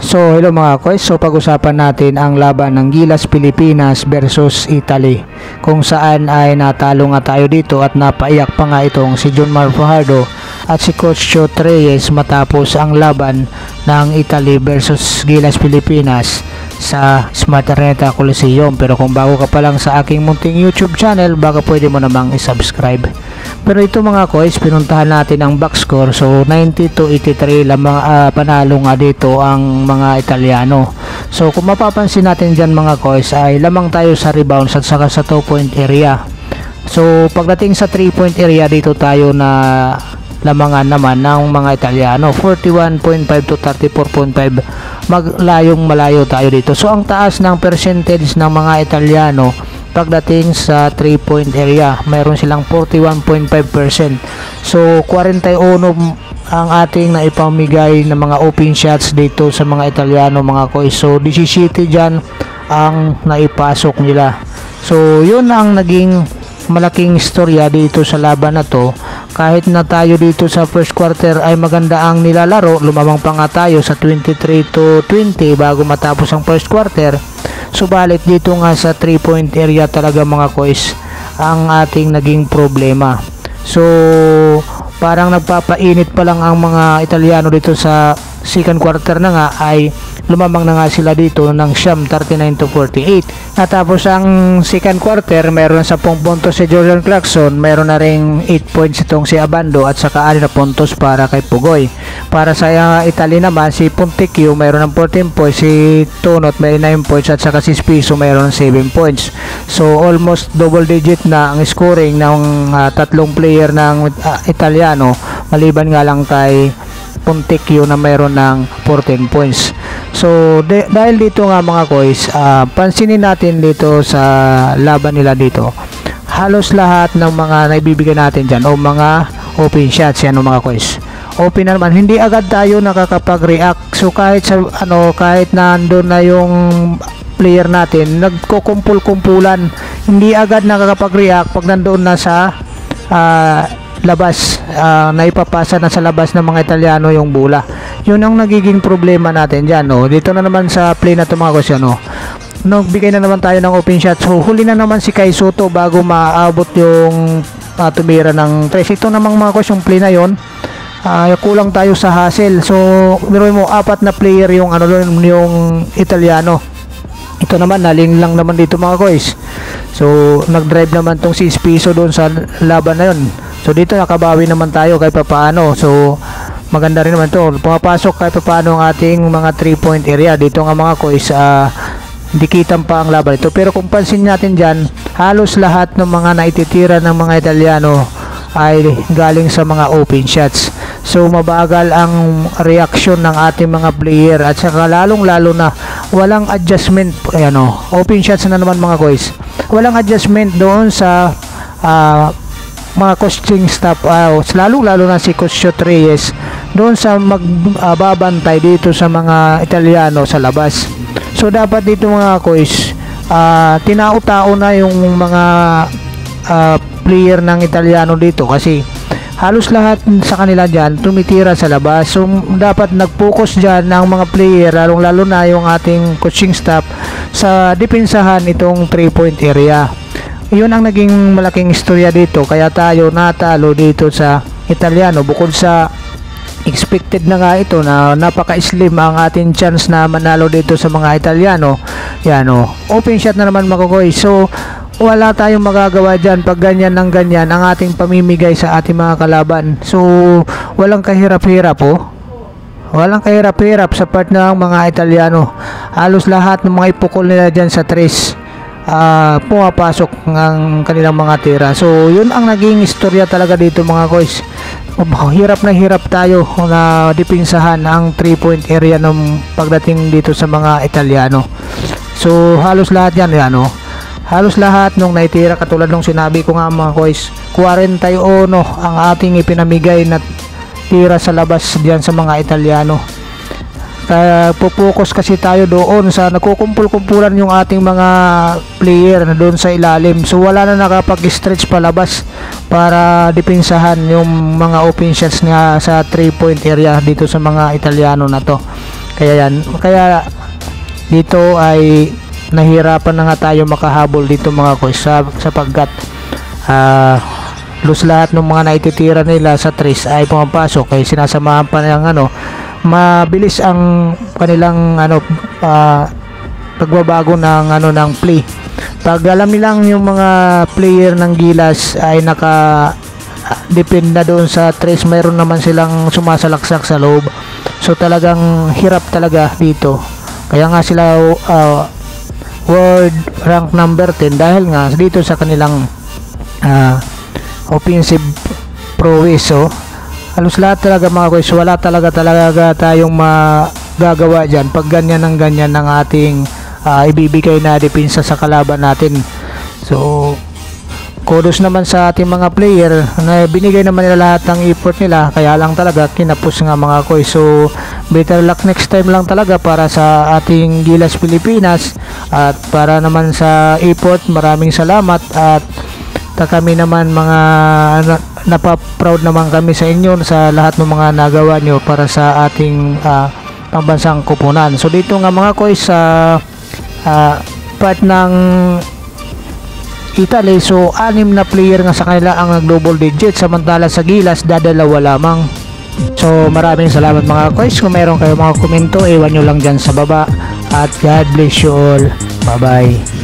So hello mga koys, so pag-usapan natin ang laban ng Gilas Pilipinas versus Italy, kung saan ay natalo nga tayo dito at napaiyak pa nga itong si Junmar Fajardo at si Coach Chot Reyes matapos ang laban ng Italy versus Gilas Pilipinas sa Smart Araneta Coliseum. Pero kung bago ka pa lang sa aking munting YouTube channel, baka pwede mo namang isubscribe. Pero ito mga koys, pinuntahan natin ang box score. So 90-83 lamang, panalo nga dito ang mga Italiano. So kung mapapansin natin dyan mga koys, ay lamang tayo sa rebounds at saka sa 2-point area. So pagdating sa 3-point area, dito tayo na lamangan naman ng mga Italiano, 41.5 to 34.5. Malayo tayo dito. So ang taas ng percentage ng mga Italiano pagdating sa 3-point area, mayroon silang 41.5%. So 41 ang ating naipamigay na mga open shots dito sa mga Italiano mga koy. So 17 dyan ang naipasok nila. So yun ang naging malaking istorya dito sa laban na to. Kahit na tayo dito sa first quarter ay maganda ang nilalaro, lumamang pa nga tayo sa 23-20 bago matapos ang first quarter. Subalit dito nga sa 3-point area talaga mga koys ang ating naging problema. So parang nagpapainit pa lang ang mga Italiano dito sa second quarter na nga, ay lumamang na nga sila dito ng siyam, 39-48. Natapos ang second quarter, meron sa 10 puntos si Jordan Clarkson, meron na ring 8 points itong si Abando at saka 6 na puntos para kay Pugoy. Para sa Italy naman, si Ponticchio meron ng 14 points, si Tunot may 9 points at saka si Spiso meron ng 7 points. So almost double digit na ang scoring ng tatlong player ng Italiano, maliban nga lang kay Ponticchio na mayroon ng 14 points. So dahil dito nga mga koys, pansinin natin dito sa laban nila dito, halos lahat ng mga naibibigay natin dyan o mga open shots yan mga koys, open na naman, hindi agad tayo nakakapag-react. So kahit sa kahit nandun na yung player natin, nagkukumpul-kumpulan, hindi agad nakakapag-react pag nandoon na sa labas, naipapasa na sa labas ng mga Italiano yung bola. Yun ang nagiging problema natin dyan, no? Dito na naman sa play na ito mga koys, nagbigay na naman tayo ng open shot. So huli na naman si Kai Soto bago maabot yung tumira ng 3. Ito namang mga koys, yung play na yun, kulang tayo sa hustle. So meron mo 4 na player yung yung Italiano. Ito naman naling lang naman dito mga koys. So nag-drive naman tong si Spiso doon sa laban na yun. So dito nakabawi naman tayo kahit papaano. So maganda rin naman to, pumapasok kahit papaano ang ating mga 3-point area. Dito nga mga koys, dikitan pa ang laban ito. Pero kung pansin natin dyan, halos lahat ng mga naititira ng mga Italiano ay galing sa mga open shots. So mabagal ang reaction ng ating mga player at saka lalong lalo na walang adjustment. Open shots na naman mga koys, walang adjustment doon sa mga coaching staff, lalong lalo na si Coach Chot Reyes doon sa magbabantay dito sa mga Italiano sa labas. So dapat dito mga koys, tinao-tao na yung mga player ng Italiano dito, kasi halos lahat sa kanila dyan tumitira sa labas. So dapat nag-focus dyan ng mga player, lalong lalo na yung ating coaching staff, sa depensahan itong 3-point area. Yun ang naging malaking istorya dito, kaya tayo natalo dito sa Italiano. Bukod sa expected na nga ito na napaka-slim ang ating chance na manalo dito sa mga Italiano, open shot na naman mga koy. So wala tayong magagawa dyan pag ganyan ng ganyan ang ating pamimigay sa ating mga kalaban. So walang kahirap-hirap walang kahirap-hirap sa part ng mga Italiano. Halos lahat ng mga ipukol nila dyan sa tres, pumapasok ng kanilang mga tira. So yun ang naging istorya talaga dito mga koys. Hirap na hirap tayo na dipinsahan ang 3-point area ng pagdating dito sa mga Italiano. So halos lahat yan, halos lahat nung naitira, katulad nung sinabi ko nga mga koys, 41 ang ating ipinamigay na tira sa labas diyan sa mga Italiano. Kaya pupokus kasi tayo doon sa nagkukumpul-kumpulan yung ating mga player na doon sa ilalim. So wala na nakapag-stretch palabas para depensahan yung mga open shots nga sa 3-point area dito sa mga Italiano na to. Kaya dito ay nahirapan na nga tayo makahabol dito mga koys, sapagkat lus lahat ng mga naititira nila sa trace ay pumapasok, kaya sinasamahan pa ng mabilis ang kanilang pagbabago ng play. Pag alam nilang yung mga player ng Gilas ay depend na doon sa trace, mayroon naman silang sumasalaksak sa loob, so talagang hirap talaga dito. Kaya nga sila world rank number 10 dahil nga dito sa kanilang offensive prowess. So halos lahat talaga mga guys, wala talaga tayong magagawa dyan pag ganyan ng ating ibibigay na depensa sa kalaban natin. So kudos naman sa ating mga player na binigay naman nila lahat ng effort nila, kaya lang talaga kinapos nga mga koy. So better luck next time lang talaga para sa ating Gilas Pilipinas, at para naman sa effort, maraming salamat. At kami naman mga napaproud naman kami sa inyo sa lahat ng mga nagawa nyo para sa ating pambansang kupunan. So dito nga mga koy sa part ng Italy, so 6 na player nga sa kanila ang nag-double digit, samantala sa Gilas dadalawa lamang. So maraming salamat mga koys. Kung meron kayo mga komento, iwan nyo lang dyan sa baba, at God bless you all. Bye bye.